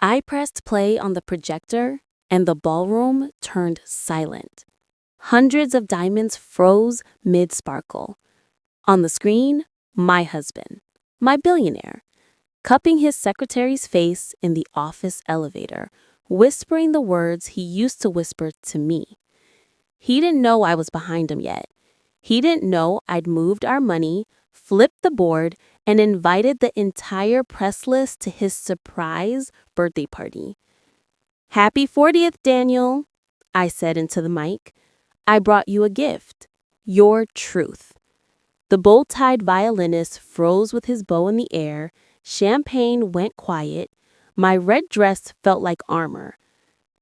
I pressed play on the projector, and the ballroom turned silent. Hundreds of diamonds froze mid-sparkle. On the screen, my husband, my billionaire, cupping his secretary's face in the office elevator, whispering the words he used to whisper to me. He didn't know I was behind him yet. He didn't know I'd moved our money, flipped the board, and invited the entire press list to his surprise birthday party. "Happy 40th, Daniel," I said into the mic. "I brought you a gift. Your truth." The bow-tied violinist froze with his bow in the air. Champagne went quiet. My red dress felt like armor.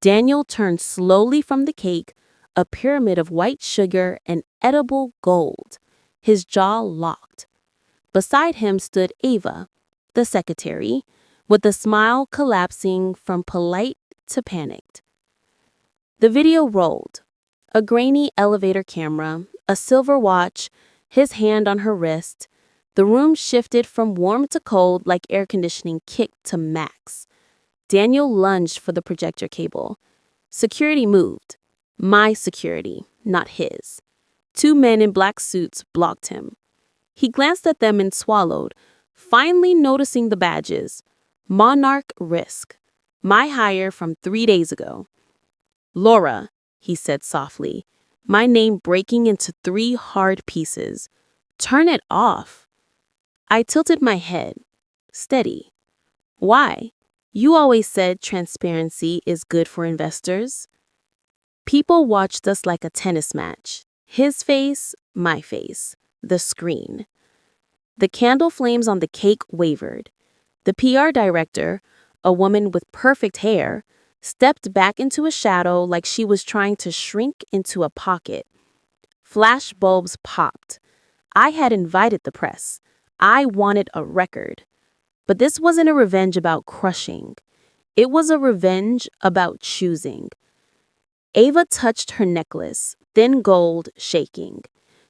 Daniel turned slowly from the cake, a pyramid of white sugar and edible gold. His jaw locked. Beside him stood Ava, the secretary, with a smile collapsing from polite to panicked. The video rolled. A grainy elevator camera, a silver watch, his hand on her wrist. The room shifted from warm to cold like air conditioning kicked to max. Daniel lunged for the projector cable. Security moved. My security, not his. Two men in black suits blocked him. He glanced at them and swallowed, finally noticing the badges. Monarch Risk. My hire from 3 days ago. "Laura," he said softly, my name breaking into 3 hard pieces. "Turn it off." I tilted my head. Steady. "Why? You always said transparency is good for investors." People watched us like a tennis match. His face, my face, the screen. The candle flames on the cake wavered. The PR director, a woman with perfect hair, stepped back into a shadow like she was trying to shrink into a pocket. Flash bulbs popped. I had invited the press. I wanted a record. But this wasn't a revenge about crushing. It was a revenge about choosing. Ava touched her necklace, thin gold, shaking.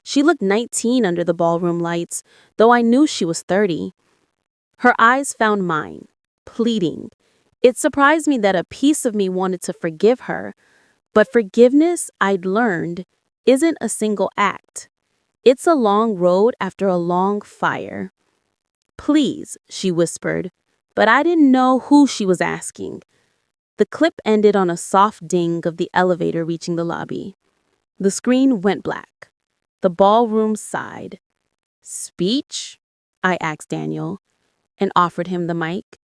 She looked 19 under the ballroom lights, though I knew she was 30. Her eyes found mine, pleading. It surprised me that a piece of me wanted to forgive her, but forgiveness, I'd learned, isn't a single act. It's a long road after a long fire. "Please," she whispered, but I didn't know who she was asking. The clip ended on a soft ding of the elevator reaching the lobby. The screen went black. The ballroom sighed. "Speech?" I asked Daniel, and offered him the mic.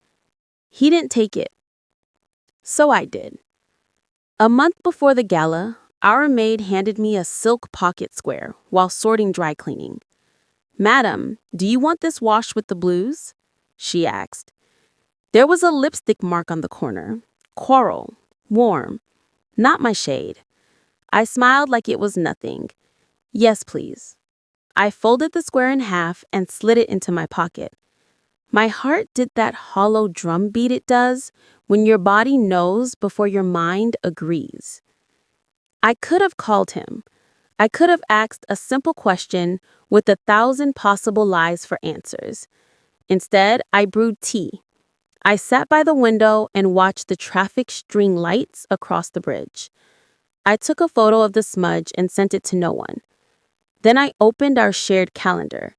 He didn't take it. So I did. A month before the gala, our maid handed me a silk pocket square while sorting dry cleaning. "Madam, do you want this washed with the blues?" she asked. There was a lipstick mark on the corner. Coral. Warm. Not my shade. I smiled like it was nothing. "Yes, please." I folded the square in half and slid it into my pocket. My heart did that hollow drum beat it does when your body knows before your mind agrees. I could have called him. I could have asked a simple question with 1,000 possible lies for answers. Instead, I brewed tea. I sat by the window and watched the traffic string lights across the bridge. I took a photo of the smudge and sent it to no one. Then I opened our shared calendar.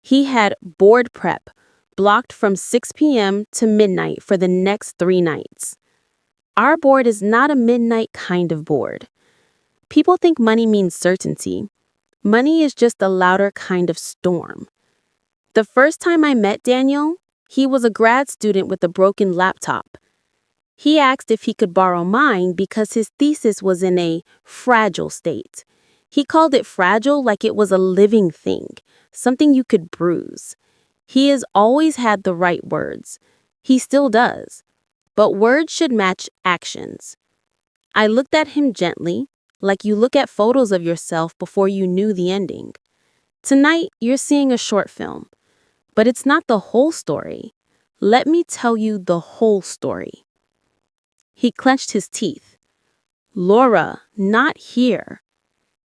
He had board prep blocked from 6 p.m. to midnight for the next 3 nights. Our board is not a midnight kind of board. People think money means certainty. Money is just a louder kind of storm. The first time I met Daniel, he was a grad student with a broken laptop. He asked if he could borrow mine because his thesis was in a fragile state. He called it fragile like it was a living thing, something you could bruise. He has always had the right words. He still does. But words should match actions. I looked at him gently, like you look at photos of yourself before you knew the ending. Tonight, you're seeing a short film. But it's not the whole story. Let me tell you the whole story. He clenched his teeth. "Laura, not here."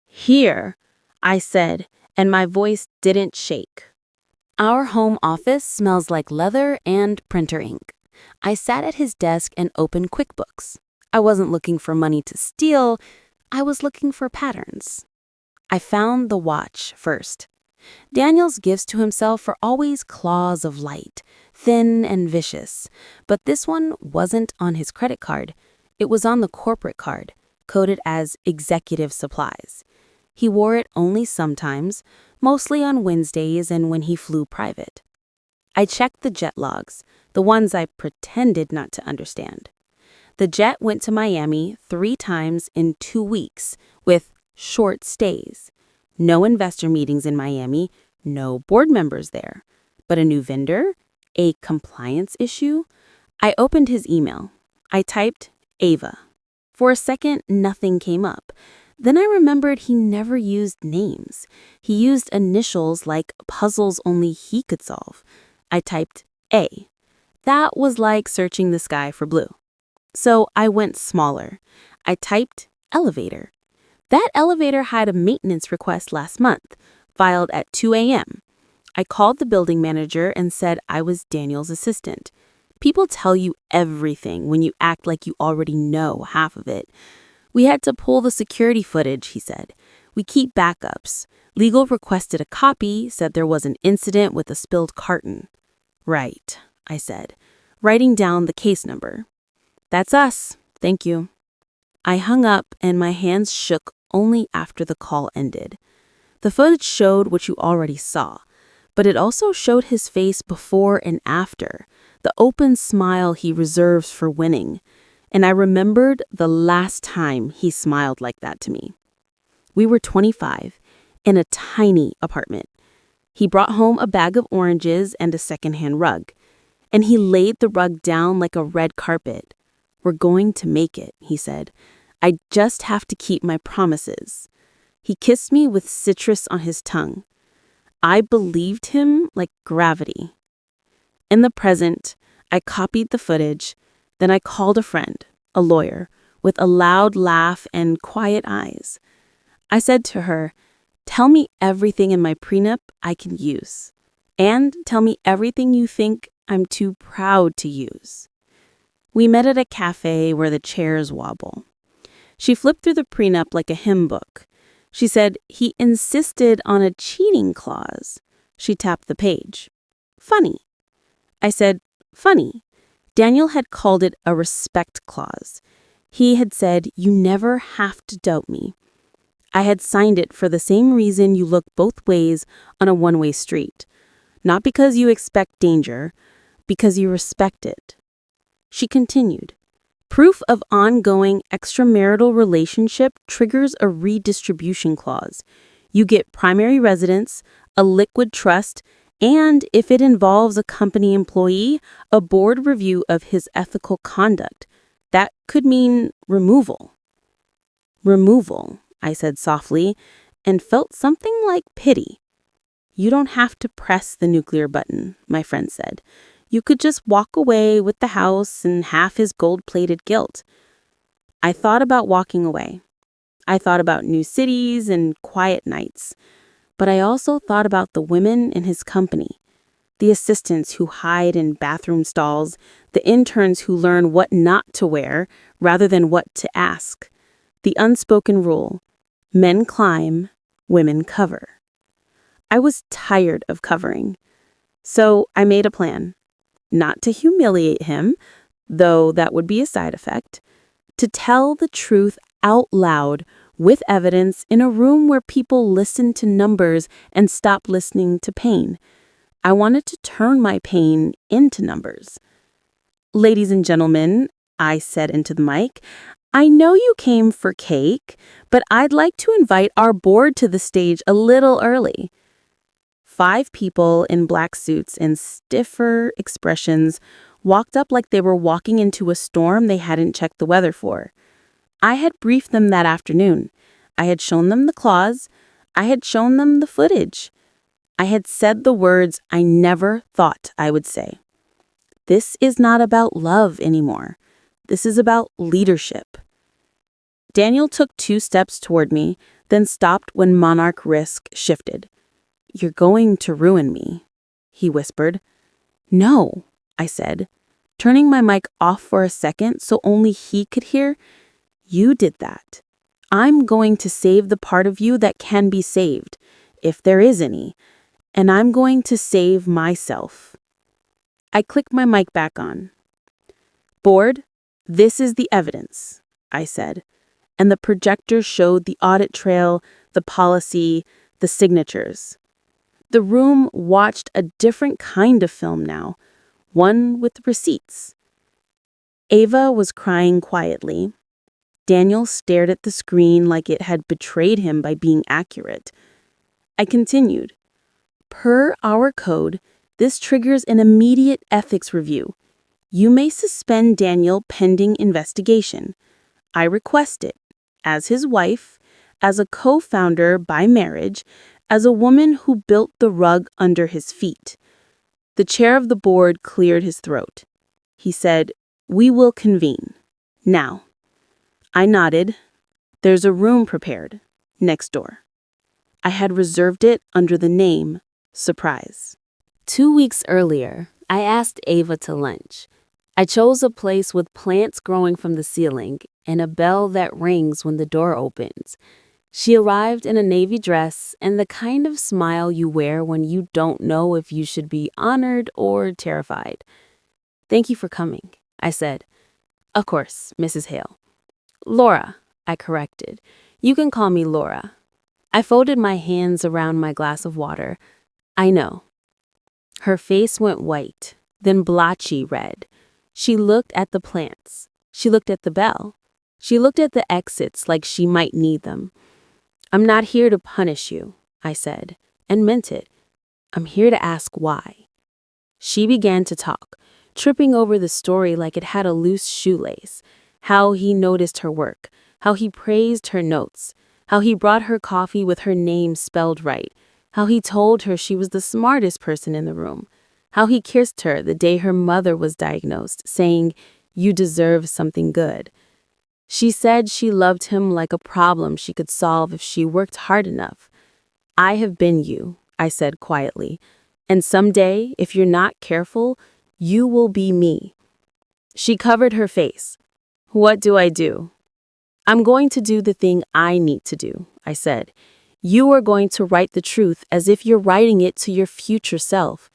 "Here," I said, and my voice didn't shake. Our home office smells like leather and printer ink. I sat at his desk and opened QuickBooks. I wasn't looking for money to steal, I was looking for patterns. I found the watch first. Daniel's gifts to himself are always claws of light, thin and vicious, but this one wasn't on his credit card. It was on the corporate card, coded as executive supplies. He wore it only sometimes, mostly on Wednesdays and when he flew private. I checked the jet logs, the ones I pretended not to understand. The jet went to Miami 3 times in 2 weeks, with short stays. No investor meetings in Miami, no board members there. But a new vendor? A compliance issue? I opened his email. I typed Ava. For a second, nothing came up. Then I remembered he never used names. He used initials like puzzles only he could solve. I typed A. That was like searching the sky for blue. So I went smaller. I typed elevator. That elevator had a maintenance request last month, filed at 2 a.m. I called the building manager and said I was Daniel's assistant. People tell you everything when you act like you already know half of it. We had to pull the security footage, he said. We keep backups. Legal requested a copy, said there was an incident with a spilled carton. Right, I said, writing down the case number. That's us. Thank you. I hung up and my hands shook only after the call ended. The footage showed what you already saw, but it also showed his face before and after, the open smile he reserves for winning. And I remembered the last time he smiled like that to me. We were 25, in a tiny apartment. He brought home a bag of oranges and a secondhand rug, and he laid the rug down like a red carpet. We're going to make it, he said. I just have to keep my promises. He kissed me with citrus on his tongue. I believed him like gravity. In the present, I copied the footage. Then I called a friend, a lawyer, with a loud laugh and quiet eyes. I said to her, tell me everything in my prenup I can use. And tell me everything you think I'm too proud to use. We met at a cafe where the chairs wobble. She flipped through the prenup like a hymn book. She said he insisted on a cheating clause. She tapped the page. Funny. I said, funny. Daniel had called it a respect clause. He had said, you never have to doubt me. I had signed it for the same reason you look both ways on a one-way street. Not because you expect danger, because you respect it. She continued. Proof of ongoing extramarital relationship triggers a redistribution clause. You get primary residence, a liquid trust, and if it involves a company employee, a board review of his ethical conduct. That could mean removal. Removal, I said softly, and felt something like pity. You don't have to press the nuclear button, my friend said. You could just walk away with the house and half his gold-plated guilt. I thought about walking away. I thought about new cities and quiet nights. But I also thought about the women in his company, the assistants who hide in bathroom stalls, the interns who learn what not to wear rather than what to ask, the unspoken rule, men climb, women cover. I was tired of covering. So I made a plan. Not to humiliate him, though that would be a side effect, to tell the truth out loud with evidence in a room where people listen to numbers and stop listening to pain. I wanted to turn my pain into numbers. Ladies and gentlemen, I said into the mic, I know you came for cake, but I'd like to invite our board to the stage a little early. 5 people in black suits and stiffer expressions walked up like they were walking into a storm they hadn't checked the weather for. I had briefed them that afternoon. I had shown them the clause. I had shown them the footage. I had said the words I never thought I would say. This is not about love anymore. This is about leadership. Daniel took 2 steps toward me, then stopped when Monarch Risk shifted. You're going to ruin me, he whispered. No, I said. turning my mic off for a second so only he could hear. You did that. I'm going to save the part of you that can be saved, if there is any, and I'm going to save myself. I clicked my mic back on. Board, this is the evidence, I said, and the projector showed the audit trail, the policy, the signatures. The room watched a different kind of film now, one with receipts. Ava was crying quietly. Daniel stared at the screen like it had betrayed him by being accurate. I continued. Per our code, this triggers an immediate ethics review. You may suspend Daniel pending investigation. I request it, as his wife, as a co-founder by marriage, as a woman who built the rug under his feet. The chair of the board cleared his throat. He said, "We will convene. Now." I nodded. There's a room prepared, next door. I had reserved it under the name Surprise. 2 weeks earlier, I asked Ava to lunch. I chose a place with plants growing from the ceiling and a bell that rings when the door opens. She arrived in a navy dress and the kind of smile you wear when you don't know if you should be honored or terrified. "Thank you for coming," I said. "Of course, Mrs. Hale." "Laura," I corrected. "You can call me Laura." I folded my hands around my glass of water. "I know." Her face went white, then blotchy red. She looked at the plants. She looked at the bell. She looked at the exits like she might need them. "I'm not here to punish you," I said, and meant it. "I'm here to ask why." She began to talk, tripping over the story like it had a loose shoelace. How he noticed her work, how he praised her notes, how he brought her coffee with her name spelled right, how he told her she was the smartest person in the room, how he kissed her the day her mother was diagnosed, saying, "You deserve something good." She said she loved him like a problem she could solve if she worked hard enough. "I have been you," I said quietly, "and someday, if you're not careful, you will be me." She covered her face. "What do I do?" "I'm going to do the thing I need to do," I said. "You are going to write the truth as if you're writing it to your future self.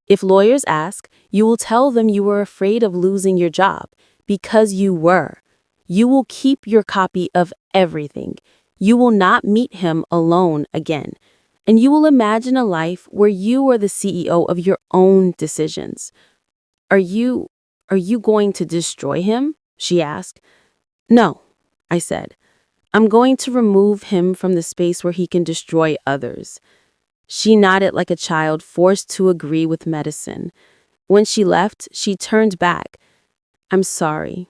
If lawyers ask, you will tell them you were afraid of losing your job, because you were. You will keep your copy of everything. You will not meet him alone again. And you will imagine a life where you are the CEO of your own decisions." Are you going to destroy him?" she asked. "No," I said. "I'm going to remove him from the space where he can destroy others." She nodded like a child forced to agree with medicine. When she left, she turned back. "I'm sorry."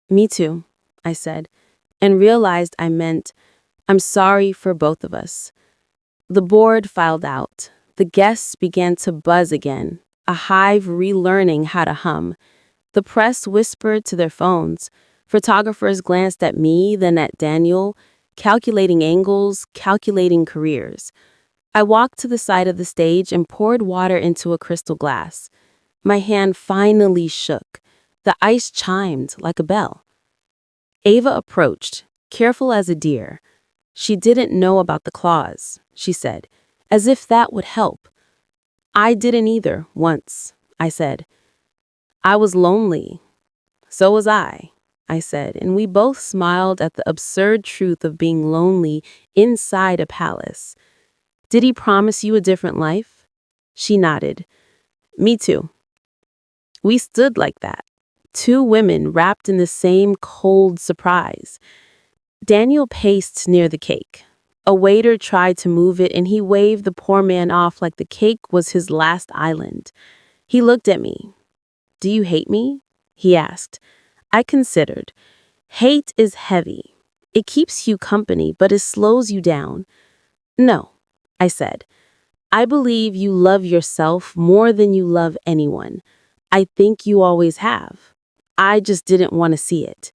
"Me too," I said, and realized I meant, "I'm sorry for both of us." The board filed out. The guests began to buzz again, a hive relearning how to hum. The press whispered to their phones. Photographers glanced at me, then at Daniel, calculating angles, calculating careers. I walked to the side of the stage and poured water into a crystal glass. My hand finally shook. The ice chimed like a bell. Ava approached, careful as a deer. "She didn't know about the clause," she said, as if that would help. "I didn't either, once," I said. "I was lonely." "So was I said, and we both smiled at the absurd truth of being lonely inside a palace. "Did he promise you a different life?" She nodded. "Me too." We stood like that, two women wrapped in the same cold surprise. Daniel paced near the cake. A waiter tried to move it, and he waved the poor man off like the cake was his last island. He looked at me. "Do you hate me?" he asked. I considered. Hate is heavy. It keeps you company, but it slows you down. "No," I said. "I believe you love yourself more than you love anyone. I think you always have. I just didn't want to see it."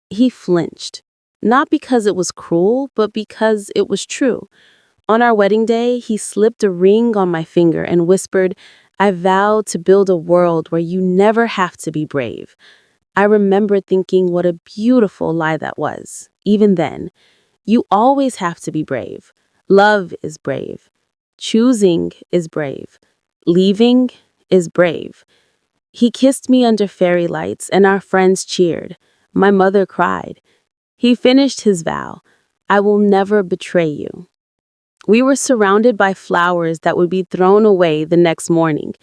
He flinched, not because it was cruel, but because it was true. On our wedding day, he slipped a ring on my finger and whispered, I vowed to build a world where you never have to be brave. I remember thinking what a beautiful lie that was. Even then, you always have to be brave. Love is brave. Choosing is brave. Leaving is brave. He kissed me under fairy lights, and our friends cheered. My mother cried. He finished his vow. I will never betray you. We were surrounded by flowers that would be thrown away the next morning.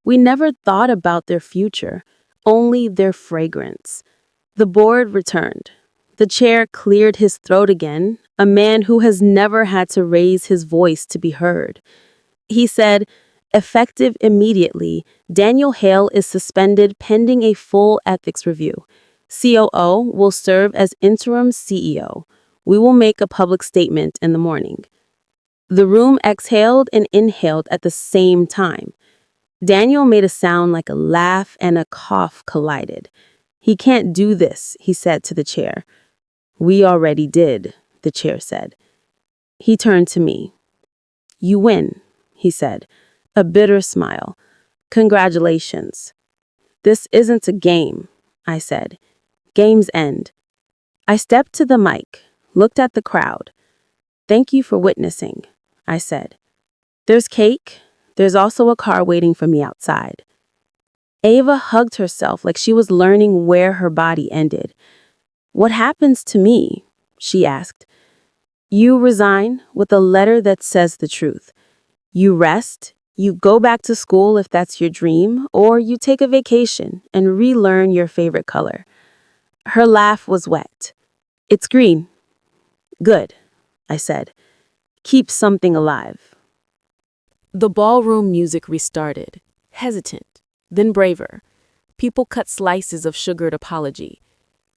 We never thought about their future, only their fragrance. The board returned. The chair cleared his throat again, a man who has never had to raise his voice to be heard. He said, effective immediately, Daniel Hale is suspended pending a full ethics review. COO will serve as interim CEO. We will make a public statement in the morning. The room exhaled and inhaled at the same time. Daniel made a sound like a laugh and a cough collided. He can't do this, he said to the chair. We already did, the chair said. He turned to me. You win, he said, a bitter smile. Congratulations. This isn't a game, I said. Games end. I stepped to the mic, looked at the crowd. Thank you for witnessing, I said. There's cake. There's also a car waiting for me outside. Ava hugged herself like she was learning where her body ended. What happens to me? She asked. You resign with a letter that says the truth. You rest, you go back to school if that's your dream, or you take a vacation and relearn your favorite color. Her laugh was wet. It's green. Good, I said. Keep something alive. The ballroom music restarted, hesitant, then braver. People cut slices of sugared apology.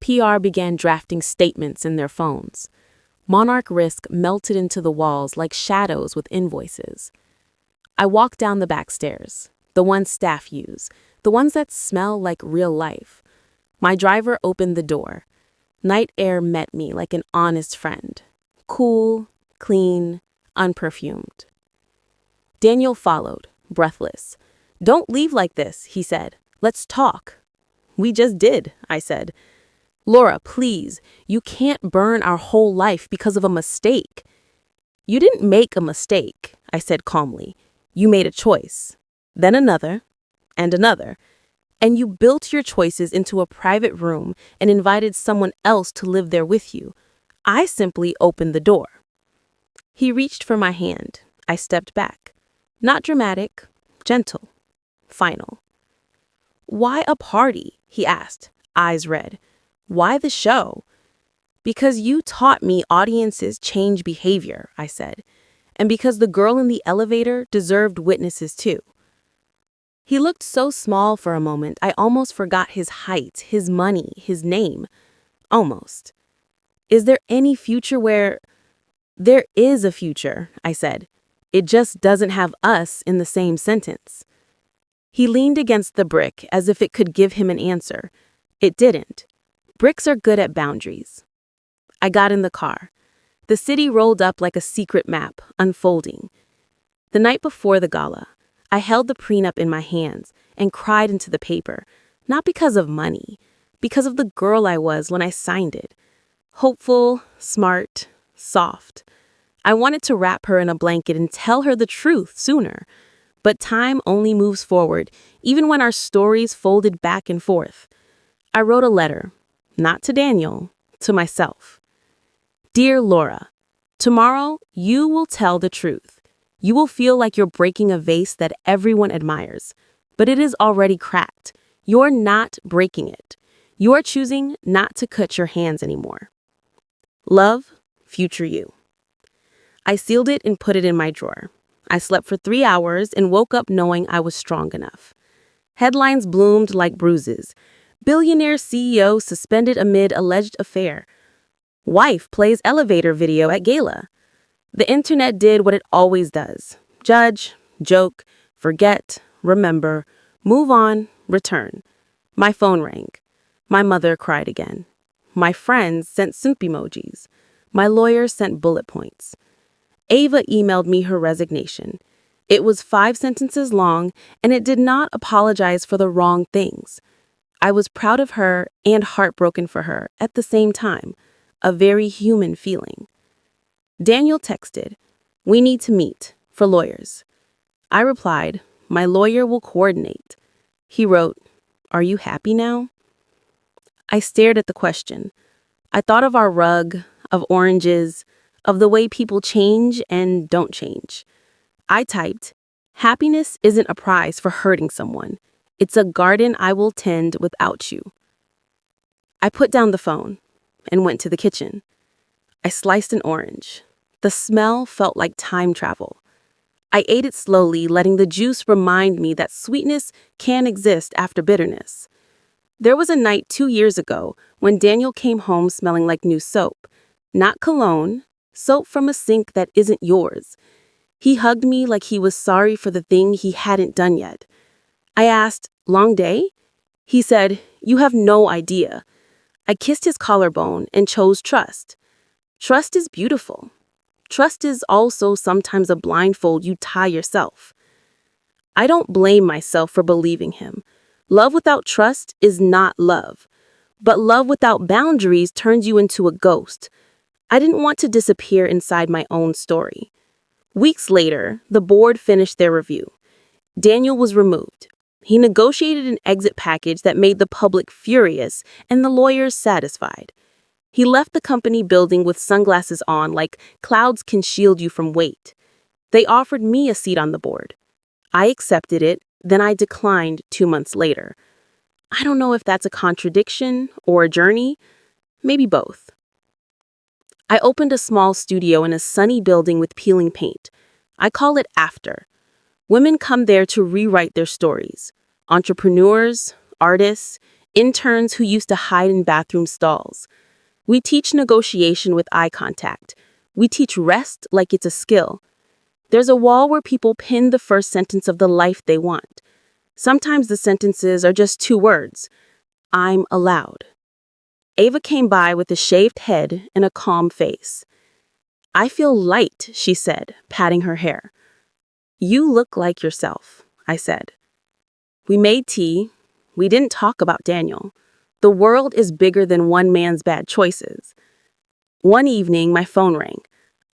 PR began drafting statements in their phones. Monarch Risk melted into the walls like shadows with invoices. I walked down the back stairs, the ones staff use, the ones that smell like real life. My driver opened the door. Night air met me like an honest friend. Cool, clean, unperfumed. Daniel followed, breathless. Don't leave like this, he said. Let's talk. We just did, I said. Laura, please, you can't burn our whole life because of a mistake. You didn't make a mistake, I said calmly. You made a choice, then another, and another. And you built your choices into a private room and invited someone else to live there with you. I simply opened the door. He reached for my hand. I stepped back. Not dramatic, gentle, final. Why a party? He asked, eyes red. Why the show? Because you taught me audiences change behavior, I said, and because the girl in the elevator deserved witnesses too. He looked so small for a moment, I almost forgot his height, his money, his name. Almost. Is there any future where... There is a future, I said. It just doesn't have us in the same sentence. He leaned against the brick as if it could give him an answer. It didn't. Bricks are good at boundaries. I got in the car. The city rolled up like a secret map, unfolding. The night before the gala, I held the prenup in my hands and cried into the paper, not because of money, because of the girl I was when I signed it. Hopeful, smart, soft. I wanted to wrap her in a blanket and tell her the truth sooner. But time only moves forward, even when our stories folded back and forth. I wrote a letter, not to Daniel, to myself. Dear Laura, tomorrow you will tell the truth. You will feel like you're breaking a vase that everyone admires, but it is already cracked. You're not breaking it. You are choosing not to cut your hands anymore. Love, future you. I sealed it and put it in my drawer. I slept for 3 hours and woke up knowing I was strong enough. Headlines bloomed like bruises. Billionaire CEO suspended amid alleged affair. Wife plays elevator video at gala. The internet did what it always does. Judge, joke, forget, remember, move on, return. My phone rang. My mother cried again. My friends sent soup emojis. My lawyer sent bullet points. Ava emailed me her resignation. It was 5 sentences long, and it did not apologize for the wrong things. I was proud of her and heartbroken for her at the same time, a very human feeling. Daniel texted, "We need to meet, for lawyers." I replied, "My lawyer will coordinate." He wrote, "Are you happy now?" I stared at the question. I thought of our rug, of oranges, of the way people change and don't change. I typed, "Happiness isn't a prize for hurting someone. It's a garden I will tend without you." I put down the phone and went to the kitchen. I sliced an orange. The smell felt like time travel. I ate it slowly, letting the juice remind me that sweetness can exist after bitterness. There was a night 2 years ago when Daniel came home smelling like new soap. Not cologne, soap from a sink that isn't yours. He hugged me like he was sorry for the thing he hadn't done yet. I asked, "Long day?" He said, "You have no idea." I kissed his collarbone and chose trust. Trust is beautiful. Trust is also sometimes a blindfold you tie yourself. I don't blame myself for believing him. Love without trust is not love. But love without boundaries turns you into a ghost. I didn't want to disappear inside my own story. Weeks later, the board finished their review. Daniel was removed. He negotiated an exit package that made the public furious and the lawyers satisfied. He left the company building with sunglasses on, like clouds can shield you from weight. They offered me a seat on the board. I accepted it, then I declined 2 months later. I don't know if that's a contradiction or a journey, maybe both. I opened a small studio in a sunny building with peeling paint. I call it After. Women come there to rewrite their stories. Entrepreneurs, artists, interns who used to hide in bathroom stalls. We teach negotiation with eye contact. We teach rest like it's a skill. There's a wall where people pin the first sentence of the life they want. Sometimes the sentences are just 2 words. I'm allowed. Ava came by with a shaved head and a calm face. "I feel light," she said, patting her hair. "You look like yourself," I said. We made tea. We didn't talk about Daniel. The world is bigger than one man's bad choices. One evening, my phone rang.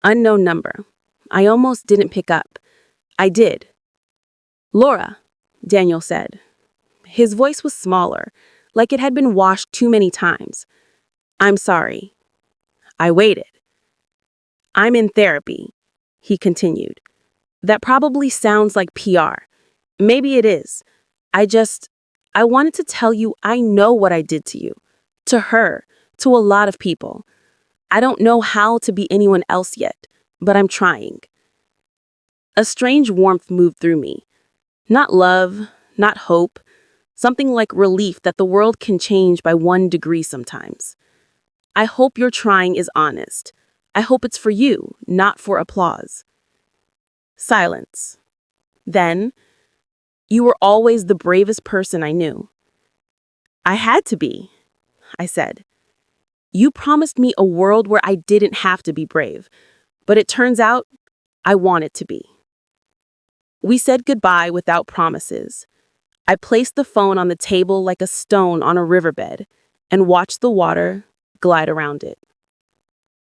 Unknown number. I almost didn't pick up. I did. "Laura," Daniel said. His voice was smaller, like it had been washed too many times. "I'm sorry." I waited. "I'm in therapy," he continued. "That probably sounds like PR. Maybe it is. I wanted to tell you I know what I did to you. To her, to a lot of people. I don't know how to be anyone else yet, but I'm trying." A strange warmth moved through me. Not love, not hope, something like relief that the world can change by 1 degree sometimes. I hope your trying is honest. I hope it's for you, not for applause. Silence. Then, "You were always the bravest person I knew." "I had to be," I said. "You promised me a world where I didn't have to be brave, but it turns out I wanted to be." We said goodbye without promises. I placed the phone on the table like a stone on a riverbed and watched the water glide around it.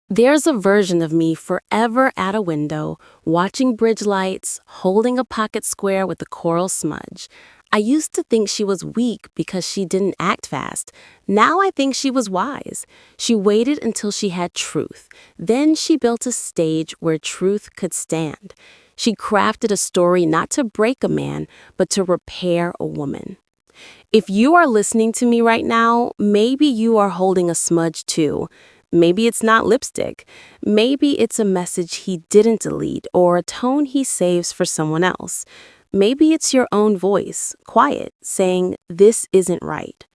There's a version of me forever at a window, watching bridge lights, holding a pocket square with a coral smudge. I used to think she was weak because she didn't act fast. Now I think she was wise. She waited until she had truth. Then she built a stage where truth could stand. She crafted a story not to break a man, but to repair a woman. If you are listening to me right now, maybe you are holding a smudge too. Maybe it's not lipstick. Maybe it's a message he didn't delete or a tone he saves for someone else. Maybe it's your own voice, quiet, saying, "This isn't right."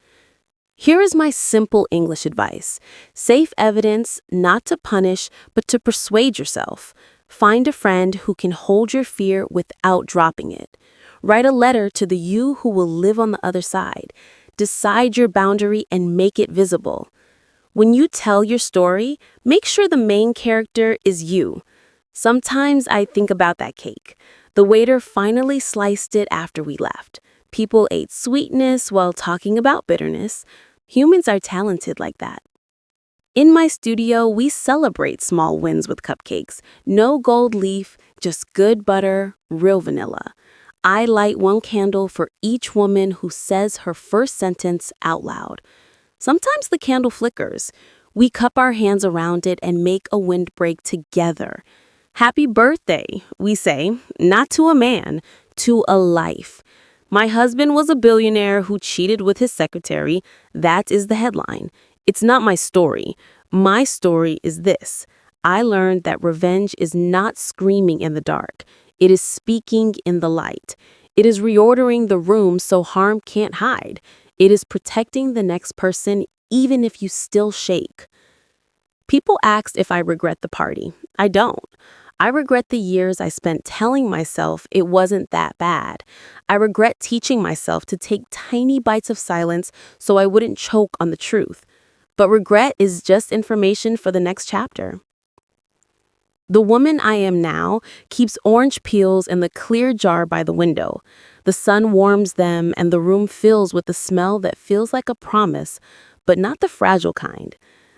Here is my simple English advice. Safe evidence, not to punish, but to persuade yourself. Find a friend who can hold your fear without dropping it. Write a letter to the you who will live on the other side. Decide your boundary and make it visible. When you tell your story, make sure the main character is you. Sometimes I think about that cake. The waiter finally sliced it after we left. People ate sweetness while talking about bitterness. Humans are talented like that. In my studio, we celebrate small wins with cupcakes. No gold leaf, just good butter, real vanilla. I light one candle for each woman who says her first sentence out loud. Sometimes the candle flickers. We cup our hands around it and make a windbreak together. Happy birthday, we say, not to a man, to a life. My husband was a billionaire who cheated with his secretary. That is the headline. It's not my story. My story is this. I learned that revenge is not screaming in the dark. It is speaking in the light. It is reordering the room so harm can't hide. It is protecting the next person even if you still shake. People asked if I regret the party. I don't. I regret the years I spent telling myself it wasn't that bad. I regret teaching myself to take tiny bites of silence so I wouldn't choke on the truth. But regret is just information for the next chapter. The woman I am now keeps orange peels in the clear jar by the window. The sun warms them and the room fills with the smell that feels like a promise, but not the fragile kind.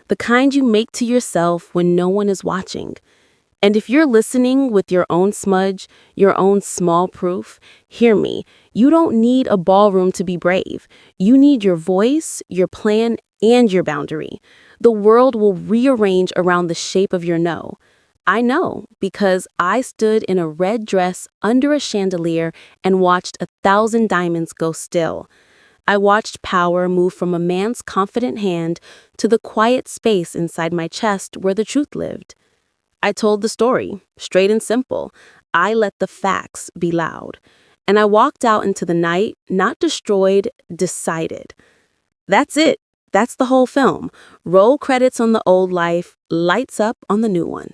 The kind you make to yourself when no one is watching. And if you're listening with your own smudge, your own small proof, hear me. You don't need a ballroom to be brave. You need your voice, your plan, and your boundary. The world will rearrange around the shape of your no. I know because I stood in a red dress under a chandelier and watched 1,000 diamonds go still. I watched power move from a man's confident hand to the quiet space inside my chest where the truth lived. I told the story, straight and simple. I let the facts be loud. And I walked out into the night, not destroyed, decided. That's it. That's the whole film. Roll credits on the old life, lights up on the new one.